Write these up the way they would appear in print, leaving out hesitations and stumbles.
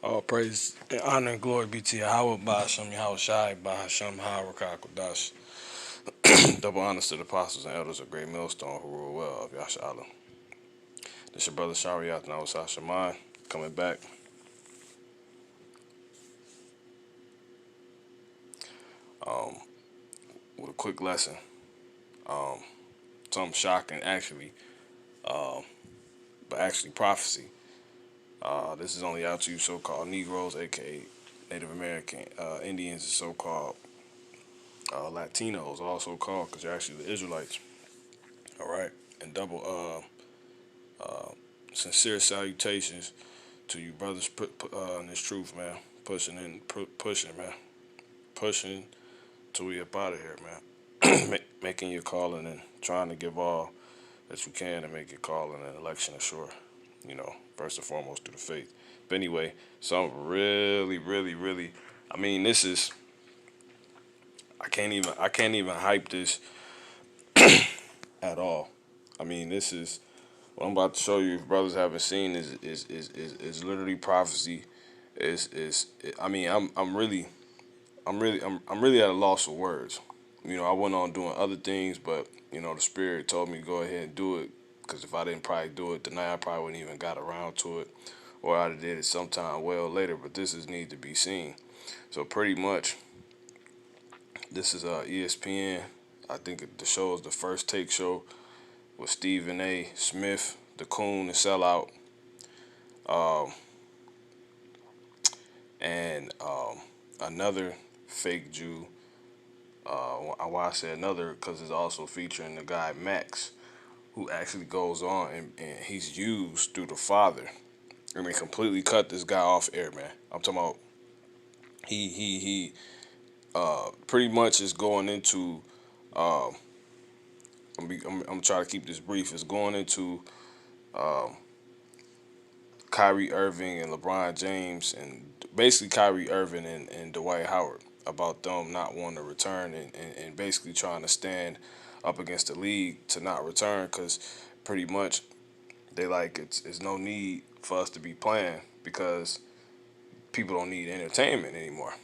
All praise and honor and glory be to Yahweh, Ba'ashem, Yahweh Shai, Ba'ashem, Ha'arakakodash. Double honors to the apostles and elders of Great Millstone who rule well of Yashala. This your brother Shariat and I was Hasheman coming back. With a quick lesson. Something shocking actually, but actually prophecy. This is only out to you so-called Negroes, aka Native American, Indians, and so-called Latinos, also called because they're actually the Israelites. All right, and double sincere salutations to you brothers in this truth, man. Pushing, man. Pushing till we up out of here, man. Making your calling and trying to give all that you can to make your calling and election assure. You know, first and foremost through the faith. But anyway, so I'm really. I mean, this is. I can't even hype this at all. I mean, this is what I'm about to show you. If brothers haven't seen, is literally prophecy. I mean, I'm really at a loss of words. You know, I went on doing other things, but you know, the spirit told me to go ahead and do it. Because if I didn't probably do it tonight, I probably wouldn't even got around to it, or I'd have did it sometime well later. But this is need to be seen. So pretty much, this is ESPN. I think the show is the First Take show with Stephen A. Smith, the Coon, the Sellout, and another fake Jew. Why I say another? Because it's also featuring the guy Max, who actually goes on and he's used through the father. And they completely cut this guy off air, man. I'm talking about he pretty much is going into I'm trying to keep this brief. It's going into Kyrie Irving and LeBron James, and basically Kyrie Irving and Dwight Howard, about them not wanting to return and basically trying to stand up against the league to not return because pretty much they like it's no need for us to be playing because people don't need entertainment anymore.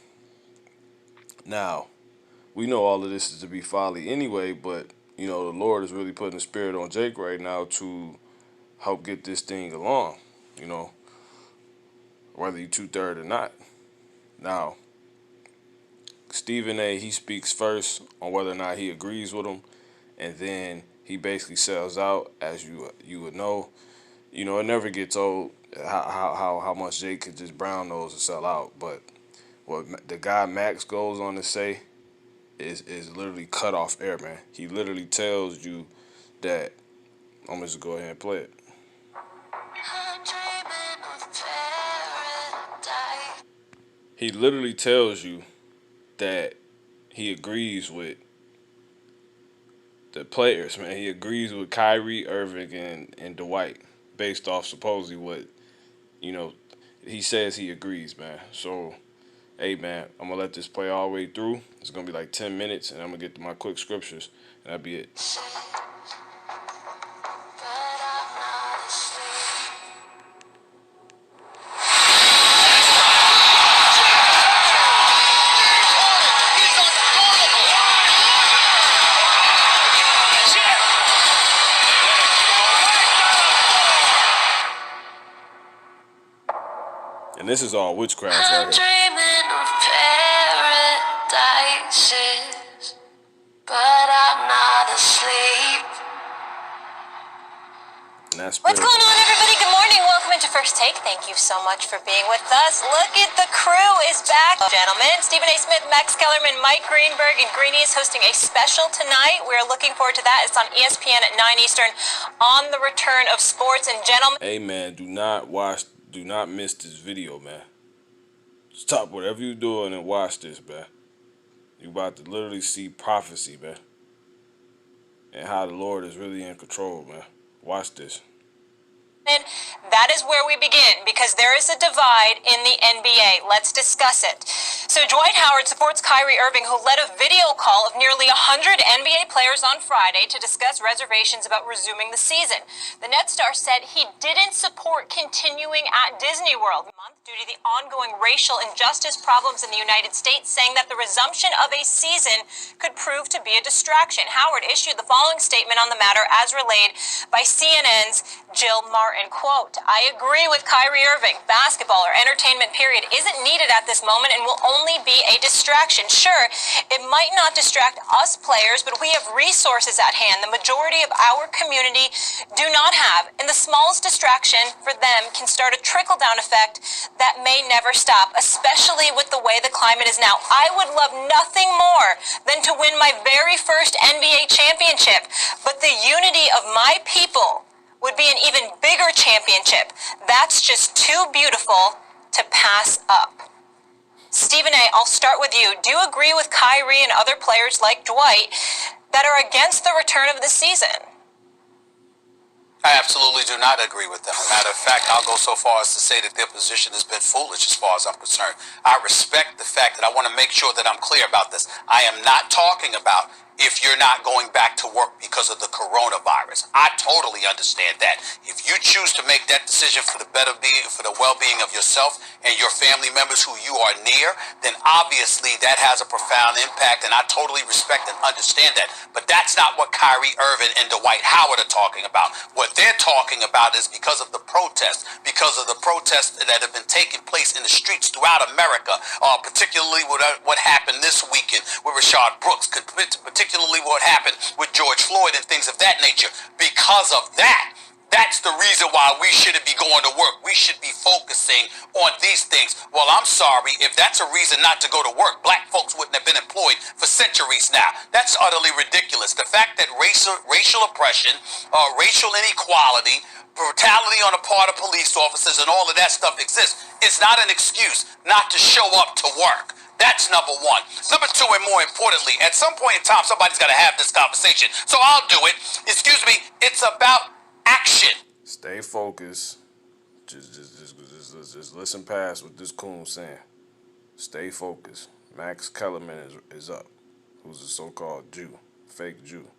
Now, we know all of this is to be folly anyway, but you know the Lord is really putting the spirit on Jake right now to help get this thing along. You know, whether you 2/3 or not. Now, Stephen A. he speaks first on whether or not he agrees with him, and then he basically sells out, as you would know. You know, it never gets old how much Jake could just brown nose and sell out. But what the guy Max goes on to say is literally cut off air, man. He literally tells you that I'm gonna just go ahead and play it. He literally tells you that he agrees with the players, man. He agrees with Kyrie, Irving, and Dwight, based off supposedly what, you know, he says he agrees, man. So, hey, man, I'm going to let this play all the way through. It's going to be like 10 minutes, and I'm going to get to my quick scriptures, and that'll be it. And this is all witchcraft right here. I'm dreaming of paradises, but I'm not asleep. What's going on, everybody? Good morning. Welcome into First Take. Thank you so much for being with us. Look at the crew is back, gentlemen. Stephen A. Smith, Max Kellerman, Mike Greenberg, and Greeny is hosting a special tonight. We're looking forward to that. It's on ESPN at 9 Eastern on the return of sports. And gentlemen, hey, man, do not miss this video, man. Stop whatever you're doing and watch this, man. You about to literally see prophecy, man. And how the Lord is really in control, man. Watch this. that is where we begin because there is a divide in the NBA. Let's discuss it. So Dwight Howard supports Kyrie Irving, who led a video call of nearly 100 NBA players on Friday to discuss reservations about resuming the season. The Nets star said he didn't support continuing at Disney World month due to the ongoing racial injustice problems in the United States, saying that the resumption of a season could prove to be a distraction. Howard issued the following statement on the matter as relayed by CNN's Jill Martin. Quote, "I agree with Kyrie Irving. Basketball or entertainment period isn't needed at this moment and will only be a distraction. Sure, it might not distract us players, but we have resources at hand the majority of our community do not have, and the smallest distraction for them can start a trickle-down effect that may never stop, especially with the way the climate is now. I would love nothing more than to win my very first NBA championship, but the unity of my people would be an even bigger championship. That's just too beautiful to pass up." Stephen A., I'll start with you. Do you agree with Kyrie and other players like Dwight that are against the return of the season? I absolutely do not agree with them. As a matter of fact, I'll go so far as to say that their position has been foolish as far as I'm concerned. I respect the fact that I want to make sure that I'm clear about this. I am not talking about if you're not going back to work because of the coronavirus. I totally understand that. If you choose to make that decision for the for the well-being of yourself and your family members who you are near, then obviously that has a profound impact, and I totally respect and understand that. But that's not what Kyrie Irving and Dwight Howard are talking about. What they're talking about is because of the protests that have been taking place in the streets throughout America, particularly what happened this weekend with Rashard Brooks, particularly what happened with George Floyd and things of that nature. Because of that, that's the reason why we shouldn't be going to work. We should be focusing on these things. Well, I'm sorry, if that's a reason not to go to work, black folks wouldn't have been employed for centuries now. That's utterly ridiculous. The fact that racial oppression, racial inequality, brutality on the part of police officers and all of that stuff exists is not an excuse not to show up to work. That's number one. Number two, and more importantly, at some point in time, somebody's got to have this conversation. So I'll do it. Excuse me. It's about action. Stay focused. Just listen past what this coon's saying. Stay focused. Max Kellerman is up, who's a so-called Jew, fake Jew.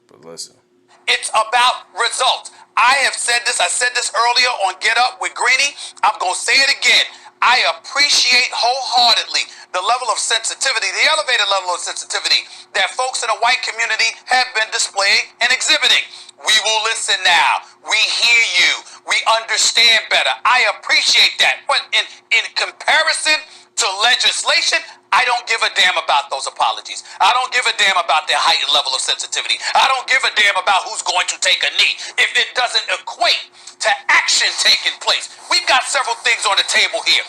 But listen. It's about results. I have said this. I said this earlier on Get Up with Greeny. I'm going to say it again. I appreciate wholeheartedly the level of sensitivity, the elevated level of sensitivity that folks in the white community have been displaying and exhibiting. We will listen now. We hear you. We understand better. I appreciate that. But in comparison to legislation, I don't give a damn about those apologies. I don't give a damn about their heightened level of sensitivity. I don't give a damn about who's going to take a knee if it doesn't equate to action taking place. We've got several things on the table here.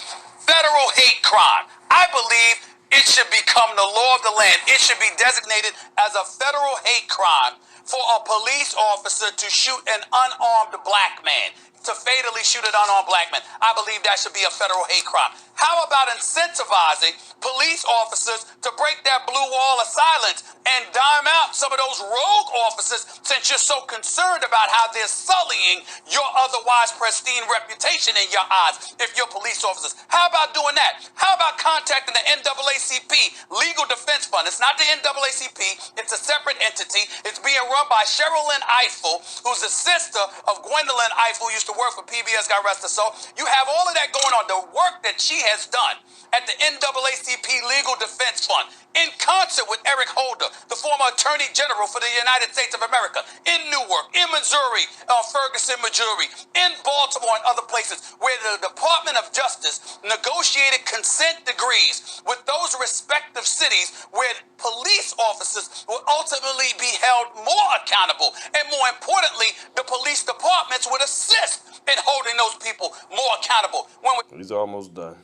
Federal hate crime. I believe it should become the law of the land. It should be designated as a federal hate crime for a police officer to shoot an unarmed black man, to fatally shoot an unarmed black man. I believe that should be a federal hate crime. How about incentivizing police officers to break that blue wall of silence and dime out some of those rogue officers, since you're so concerned about how they're sullying your otherwise pristine reputation in your eyes if you're police officers? How about doing that? How about contacting the NAACP Legal Defense Fund? It's not the NAACP. It's a separate entity. It's being run by Cheryl Lynn Eiffel, who's the sister of Gwendolyn Eiffel, who used to work for PBS, God rest her soul. You have all of that going on. The work that she has done at the NAACP Legal Defense Fund, in concert with Eric Holder, the former Attorney General for the United States of America, in Newark, in Missouri, Ferguson, Missouri, in Baltimore and other places, where the Department of Justice negotiated consent decrees with those respective cities where police officers will ultimately be held more accountable, and more importantly, the police departments would assist in holding those people more accountable. He's almost done.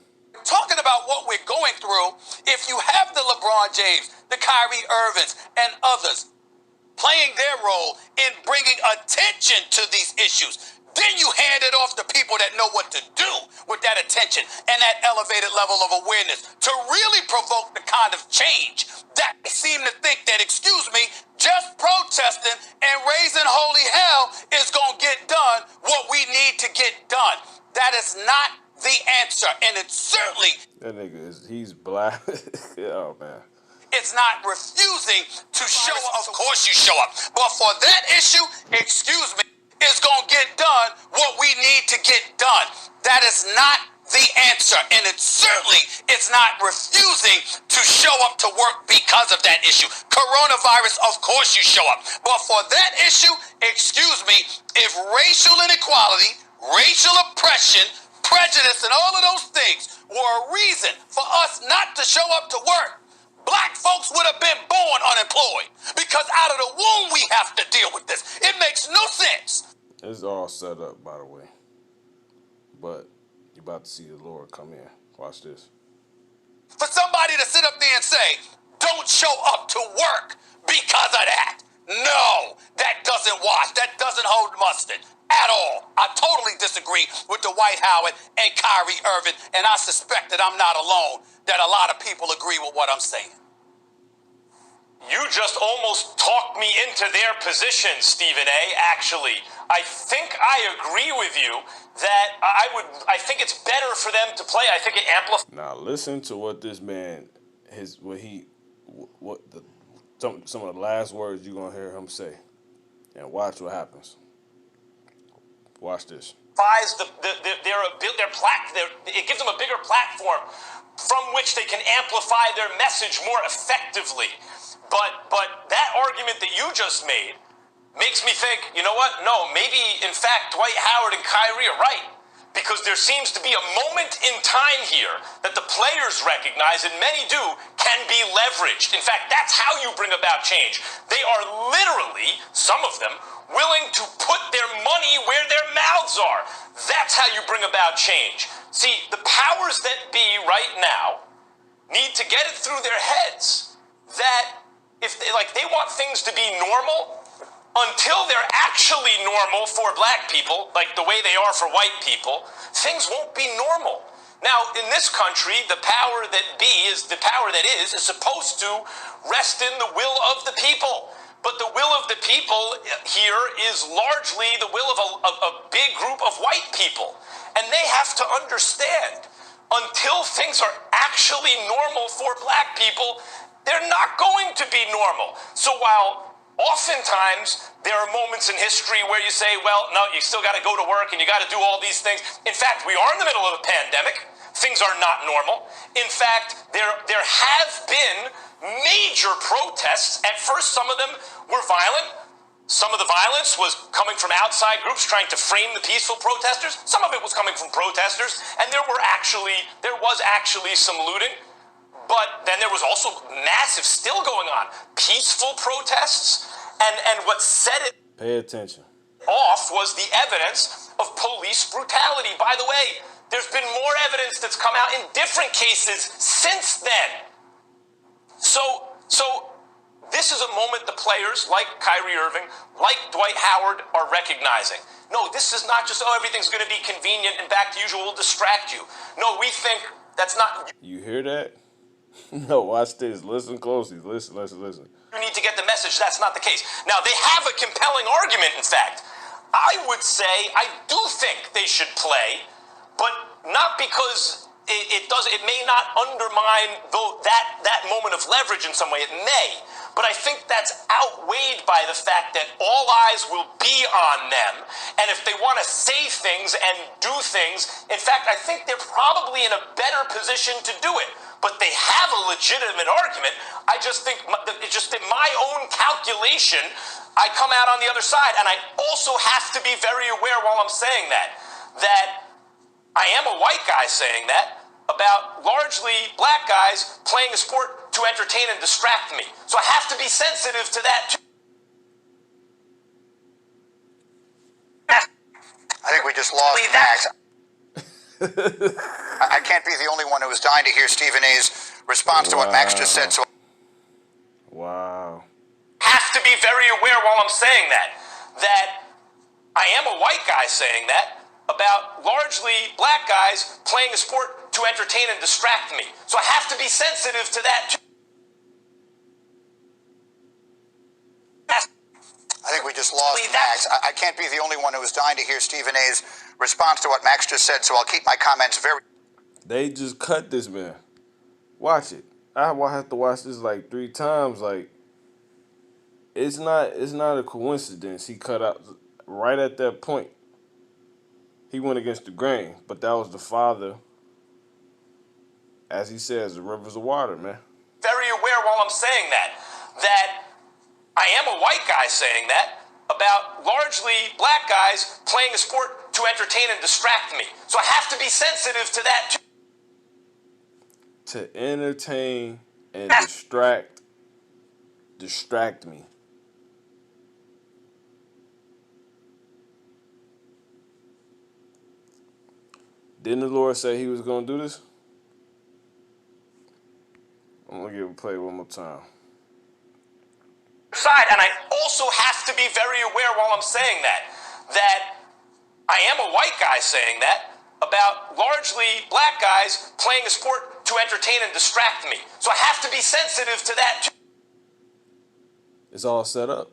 Talking about what we're going through, if you have the LeBron James, the Kyrie Irvings, and others playing their role in bringing attention to these issues, then you hand it off to people that know what to do with that attention and that elevated level of awareness to really provoke the kind of change that they seem to think that, excuse me, just protesting and raising holy hell is going to get done what we need to get done. That is not the answer, and it's certainly That nigga he's black. Oh man. it's not refusing to show up. Of course you show up. But for that issue, excuse me, it's going to get done what we need to get done. That is not the answer. And it's not refusing to show up to work because of that issue. Coronavirus, of course you show up. But for that issue, excuse me, if racial inequality, racial oppression, prejudice, and all of those things were a reason for us not to show up to work, black folks would have been born unemployed, because out of the womb we have to deal with this. It makes no sense. It's all set up, by the way. But you're about to see the Lord come in. Watch this. For somebody to sit up there and say, don't show up to work because of that. No, that doesn't wash. That doesn't hold mustard at all. I totally disagree with Dwight Howard and Kyrie Irving, and I suspect that I'm not alone, that a lot of people agree with what I'm saying. You just almost talked me into their position, Stephen A. Actually, I think I agree with you that I think it's better for them to play. I think it amplifies. Now listen to what this man, some of the last words you're gonna hear him say, and watch what happens. Watch this. It gives them a bigger platform from which they can amplify their message more effectively. But that argument that you just made makes me think, you know what? No, maybe, in fact, Dwight Howard and Kyrie are right. Because there seems to be a moment in time here that the players recognize, and many do, can be leveraged. In fact, that's how you bring about change. They are literally, some of them, willing to put their money where their mouths are. That's how you bring about change. See, the powers that be right now need to get it through their heads that if they want things to be normal until they're actually normal for black people, like the way they are for white people, things won't be normal. Now, in this country, the power that be is the power that is supposed to rest in the will of the people. But the will of the people here is largely the will of a big group of white people. And they have to understand, until things are actually normal for black people, they're not going to be normal. So while oftentimes there are moments in history where you say, well, no, you still got to go to work and you got to do all these things. In fact, we are in the middle of a pandemic. Things are not normal. In fact, there have been major protests. At first, some of them were violent. Some of the violence was coming from outside groups trying to frame the peaceful protesters. Some of it was coming from protesters. And there was actually some looting. But then there was also massive still going on. Peaceful protests. And what set it Pay attention. off was the evidence of police brutality. By the way, there's been more evidence that's come out in different cases since then. So this is a moment the players like Kyrie Irving, like Dwight Howard are recognizing. No, this is not just, everything's going to be convenient and back to usual, will distract you. No, we think that's not. You hear that? No, watch this. Listen closely. Listen. You need to get the message. That's not the case. Now, they have a compelling argument, in fact. I would say I do think they should play, but not because it may not undermine that moment of leverage in some way. It may. But I think that's outweighed by the fact that all eyes will be on them. And if they want to say things and do things, in fact, I think they're probably in a better position to do it. But they have a legitimate argument. I just think, just in my own calculation, I come out on the other side. And I also have to be very aware while I'm saying that I am a white guy saying that about largely black guys playing a sport to entertain and distract me. So I have to be sensitive to that too. I think we just lost Max. I can't be the only one who was dying to hear Stephen A's response to what Max just said. So Wow. Have to be very aware while I'm saying that I am a white guy saying that about largely black guys playing a sport to entertain and distract me. So I have to be sensitive to that too. I think we just lost Max. I can't be the only one who was dying to hear Stephen A's response to what Max just said, so I'll keep my comments very... They just cut this man. Watch it. I will have to watch this like 3 times. Like, it's not a coincidence. He cut out right at that point. He went against the grain, but that was the father, as he says, the rivers of water, man. Very aware while I'm saying that I am a white guy saying that about largely black guys playing a sport to entertain and distract me. So I have to be sensitive to that too. To entertain and distract me. Didn't the Lord say he was going to do this? I'm going to give it a play one more time. And I also have to be very aware while I'm saying that I am a white guy saying that about largely black guys playing a sport to entertain and distract me. So I have to be sensitive to that too. It's all set up.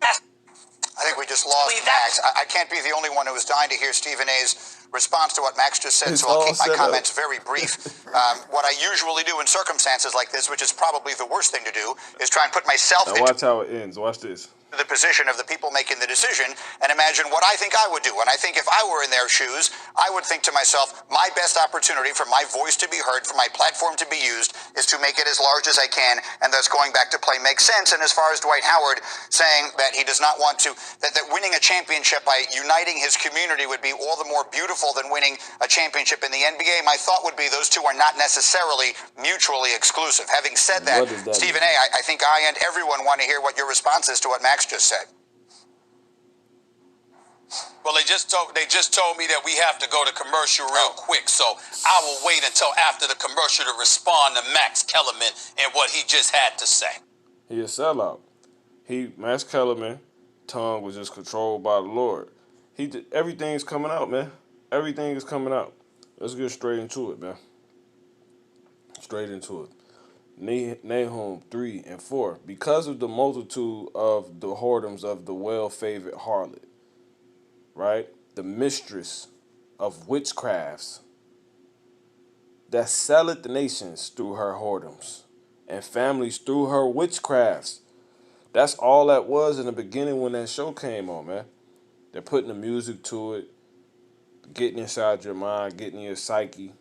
I think we just lost Max. I can't be the only one who was dying to hear Stephen A's response to what Max just said, so I'll keep my comments very brief. What I usually do in circumstances like this, which is probably the worst thing to do, is try and put myself now watch how it ends. Watch this. The position of the people making the decision and imagine what I think I would do. And I think if I were in their shoes, I would think to myself, my best opportunity for my voice to be heard, for my platform to be used, is to make it as large as I can, and thus going back to play makes sense. And as far as Dwight Howard saying that he does not want to, that winning a championship by uniting his community would be all the more beautiful than winning a championship in the NBA, my thought would be those two are not necessarily mutually exclusive. Having said that, Stephen A., I think I and everyone want to hear what your response is to what Max just said. Well, they just told me that we have to go to commercial real quick, so I will wait until after the commercial to respond to Max Kellerman and what he just had to say. He a sellout. Max Kellerman, tongue was just controlled by the Lord. Everything's coming out, man. Everything is coming out. Let's get straight into it, man. Straight into it. Nahum 3 and 4. Because of the multitude of the whoredoms of the well-favored harlot, right? The mistress of witchcrafts that selleth the nations through her whoredoms and families through her witchcrafts. That's all that was in the beginning when that show came on, man. They're putting the music to it, getting inside your mind, getting in your psyche,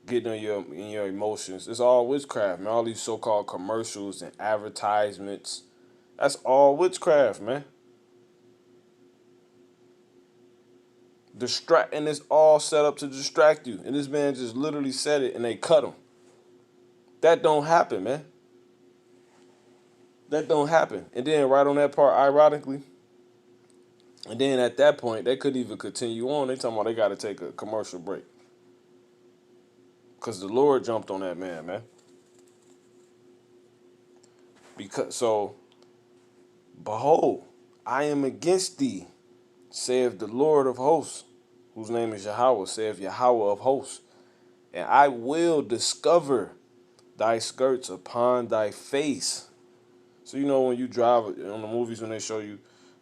getting in your emotions. It's all witchcraft, man. All these so-called commercials and advertisements. That's all witchcraft, man. And it's all set up to distract you. And this man just literally said it and they cut him. That don't happen, man. That don't happen. And then right on that part, ironically, and then at that point, they couldn't even continue on. They talking about they got to take a commercial break. Because the Lord jumped on that man. Behold, I am against thee, saith the Lord of hosts, whose name is Yahweh, saith Yahweh of hosts. And I will discover thy skirts upon thy face. So you know when you drive on the movies when they show you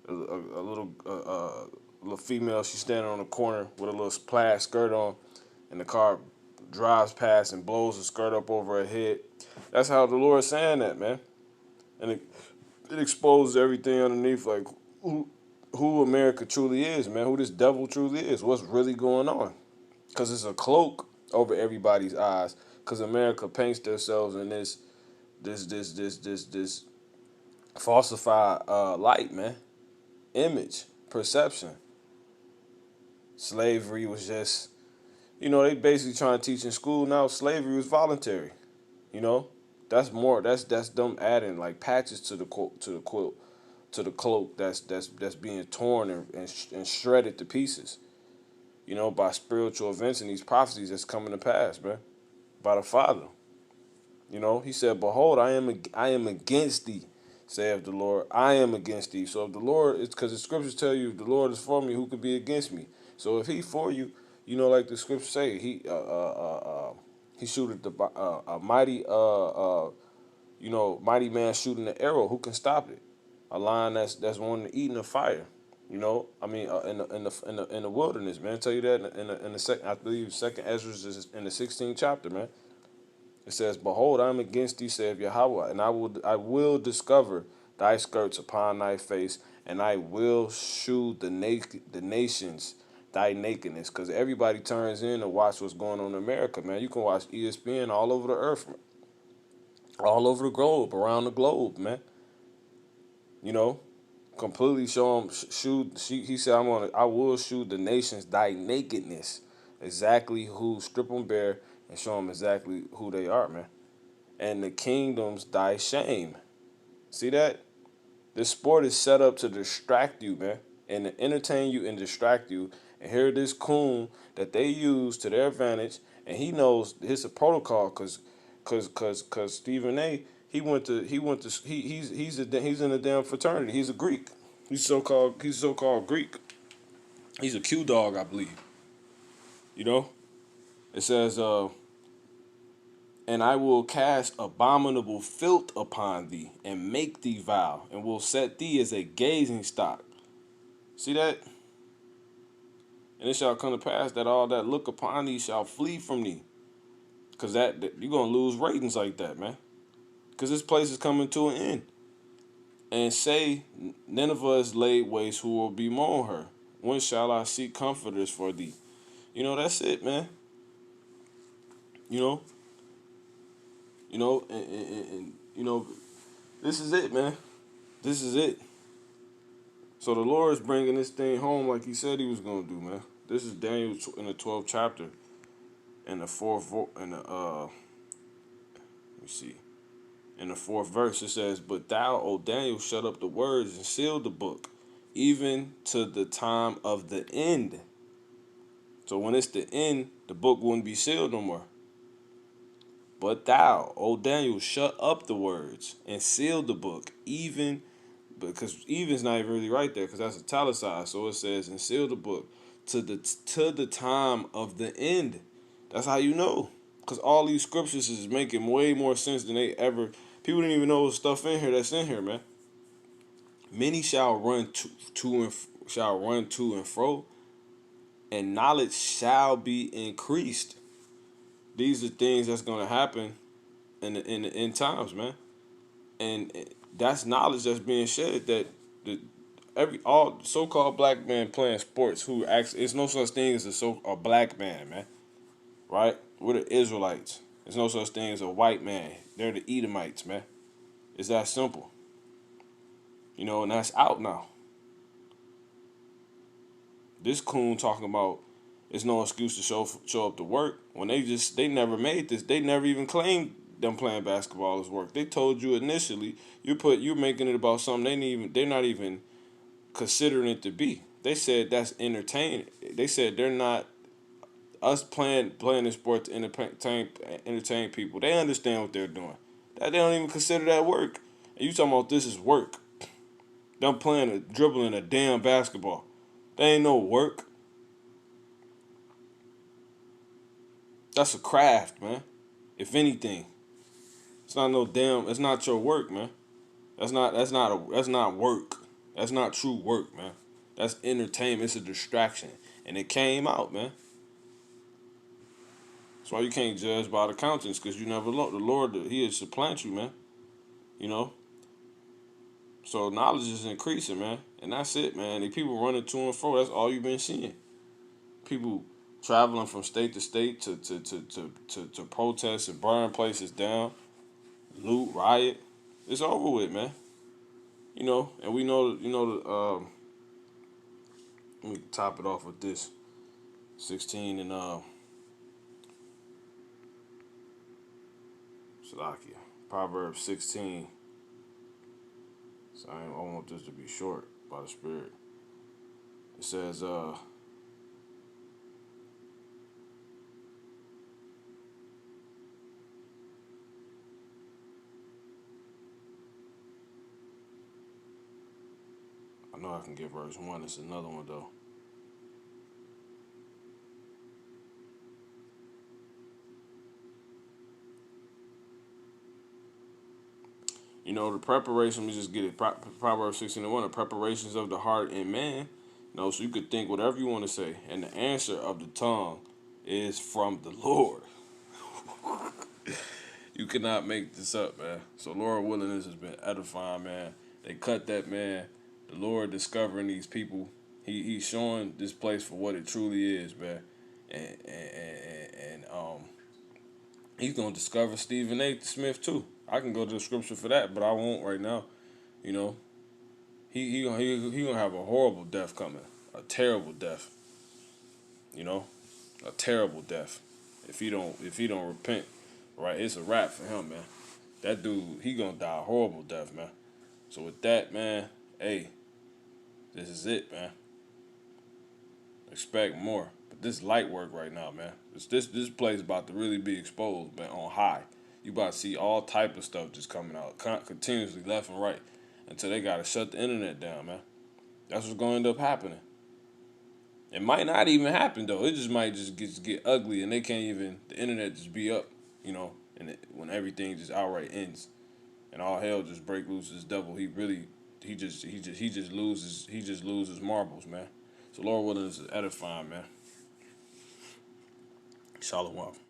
a little female, she's standing on the corner with a little plaid skirt on, and the car drives past and blows the skirt up over her head. That's how the Lord's saying that, man. And it exposes everything underneath, like who America truly is, man. Who this devil truly is. What's really going on? Because it's a cloak over everybody's eyes. Because America paints themselves in this falsified light, man. Image, perception. Slavery was just, they basically trying to teach in school now. Slavery was voluntary, That's them adding like patches to the quilt, to the cloak that's being torn and shredded to pieces, by spiritual events and these prophecies that's coming to pass, man, by the Father. He said, "Behold, I am against thee, saith the Lord. I am against thee." So if the Lord, it's because the scriptures tell you, if the Lord is for me, who could be against me? So if he for you, like the scriptures say, he shooteth a mighty mighty man shooting the arrow. Who can stop it? a lion that's wanting to eat in the fire. You know, I mean, in the wilderness, man. I tell you that in the second, I believe second Ezra is in the 16th chapter, man. It says, "Behold, I am against thee, saith Yahweh, and I will discover thy skirts upon thy face, and I will shew the nations thy nakedness." Because everybody turns in to watch what's going on in America, man. You can watch ESPN all over the earth, all over the globe, around the globe, man. You know, completely show them. He said, I will show the nations thy nakedness." Exactly who, strip them bare and show them exactly who they are, man. And the kingdoms thy shame. See that? This sport is set up to distract you, man, and to entertain you and distract you. And here this coon that they use to their advantage, and he knows it's a protocol, cause Stephen A. He's in a damn fraternity. He's a Greek. He's so called Greek. He's a Q dog, I believe. You know, it says and I will cast abominable filth upon thee, and make thee vile, and will set thee as a gazing stock. See that? And it shall come to pass that all that look upon thee shall flee from thee. Because that you're going to lose ratings like that, man. Because this place is coming to an end. And say, Nineveh is laid waste, who will bemoan her? When shall I seek comforters for thee? You know, that's it, man. You know? And you know, this is it, man. This is it. So the Lord is bringing this thing home like he said he was going to do, man. This is Daniel in the 12th chapter, in the fourth, let me see. In the fourth verse, it says, "But thou, O Daniel, shut up the words and seal the book, even to the time of the end." So when it's the end, the book wouldn't be sealed no more. "But thou, O Daniel, shut up the words and seal the book, even," because even's not even really right there, because that's italicized. So it says, "and seal the book to the time of the end." That's how you know, because all these scriptures is making way more sense than they ever. People didn't even know the stuff in here that's in here, man. "Many shall run to and fro, and knowledge shall be increased." These are things that's gonna happen in the end times, man. And that's knowledge that's being shared, that the all so-called black men playing sports who actually, it's no such thing as a black man, man. Right? We're the Israelites. There's no such thing as a white man. They're the Edomites, man. It's that simple. You know, and that's out now. This coon talking about it's no excuse to show up to work when they never made this. They never even claimed them playing basketball as work. They told you initially you're making it about something they're not even considering it to be. They said that's entertaining. They said they're not us playing this sport to entertain people. They understand what they're doing. That they don't even consider that work. And you talking about this is work. Them dribbling a damn basketball. They ain't no work. That's a craft, man. If anything, it's not no damn. It's not your work, man. That's not work. That's not true work, man. That's entertainment. It's a distraction, and it came out, man. That's why you can't judge by the countenance, because you never know. The Lord, He'll supplant you, man. You know. So knowledge is increasing, man, and that's it, man. And people running to and fro. That's all you've been seeing. People traveling from state to state to protest and burn places down, loot, riot. It's over with, man. You know, and we know, let me top it off with this. 16 and Salakia. Proverbs 16. So I want this to be short by the Spirit. It says, I know I can get verse 1. It's another one, though. You know, the preparation, let me just get it. Proverbs 16:1, the preparations of the heart in man. You know, so you could think whatever you want to say. And the answer of the tongue is from the Lord. You cannot make this up, man. So Lord willing, this has been edifying, man. They cut that, man. The Lord discovering these people. He's showing this place for what it truly is, man. And he's gonna discover Stephen A. Smith too. I can go to the scripture for that, but I won't right now. You know, he gonna have a horrible death coming, a terrible death. You know, a terrible death. If he don't repent, right, it's a wrap for him, man. That dude, he gonna die a horrible death, man. So with that, man, hey, this is it, man. Expect more. But this light work right now, man. This place about to really be exposed, man, on high. You about to see all type of stuff just coming out continuously left and right until they gotta shut the internet down, man. That's what's gonna end up happening. It might not even happen though. It just might just get ugly and they can't even the internet just be up, you know, and when everything just outright ends and all hell just break loose. This devil, he just loses marbles, man. So Lord willing, this is edifying, man. Shalom.